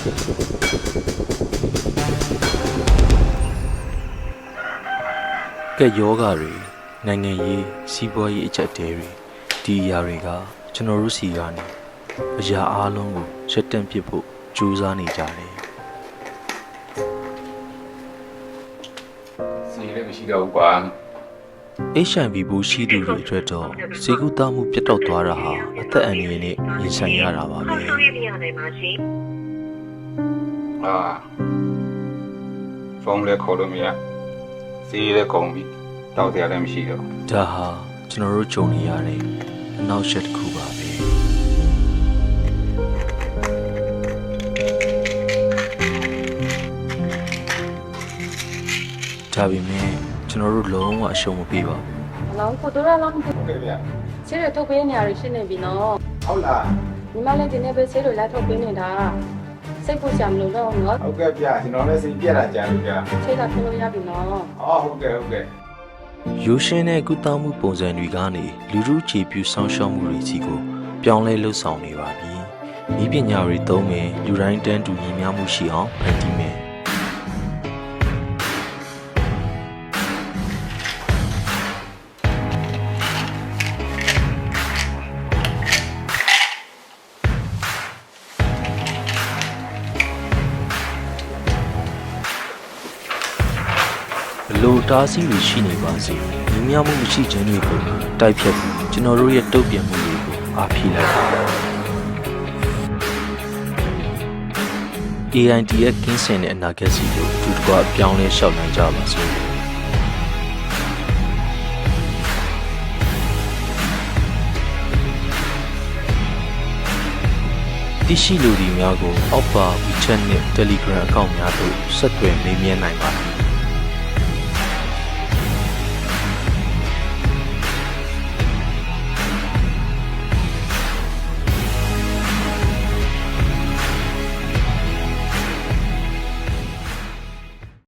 ကဲယောဂတွေနိုင်ငံရေးစီးပွားရေးအချက်အသေးတွေဒီအရာတွေကကျွန်တော်တို့စီကနေအရာအားလုံးကိုရက်တန့်ပစ်ဖို့ကြိုးစားနေကြတယ်စီလည်းမရှိတော့ဘူးကွာ HIV ဘူးရှိသူတွေအတွက်တော့စေကူတာမှုပြတ်တောက်သွားတာဟာအသက်အန္တရာယ်နဲ့ရင်ဆိုင်ရတာပါပဲအာဖုန်းလည်းခေါ်လို့မရစီလည်းကုန်ပြီတောက်စရာလည်းမရှိတော့ဒါဟာကျွန်တော်တို့ကြုံနေရတဲ့အနောက်ရှက်တစ်ခုပါပဲဒါပေမဲ့ကျွန်တော်တို့လုံးဝအရှုံးမပေးပါဘူး။လောင်းကိုတို့ရလောင်းဟုတ်ကဲ့ဗျာဆေးရထုတ်ပေးနေရရှိနေပြီနော်။ဟုတ်လား။ညီမလည်းဒီနေ့ပဲဆေးတွေလိုက်ထုတ်ပေးနေတာ။စိတ်ပူစရာမလိုတော့ဘူးနော်။ဟုတ်ကဲ့ဗျာကျွန်တော်လည်းစိတ်ပြက်တာကြားလို့ဗျာ။ဆေးကထုတ်လို့ရပြီနော်။အော်ဟုတ်ကဲ့ဟုတ်ကဲ့။ရိုးရှင်းတဲ့ကုသမှုပုံစံတွေကနေလူထုခြေပြုဆောင်ရှောက်မှုတွေကြီးကိုပြောင်းလဲလှုပ်ဆောင်နေပါပြီ။ဤပညာတွေသုံးမယ်လူတိုင်းတန်းတူညီမျှမှုရှိအောင်ဖန်တီးမယ်။လိုတားဆီးတွေရှိနေပါစေညီမျှမှုမရှိခြင်းတွေကိုတိုက်ဖြတ်ပြီးကျွန်တော်တို့ရဲ့တုံ့ပြန်မှုတွေကိုအားဖြည့်လိုက်ပါ AID ရဲ့ကင်းစင်တဲ့အနာဂတ်စီကိုသူတို့ကပြောင်းလဲလျှောက်နိုင်ကြပါစို့ဒီရှိလူဒီများကိုအောက်ပါ WeChat နဲ့ Telegram အကောင့်များသို့ဆက်သွယ်မေးမြန်းနိုင်ပါတယ်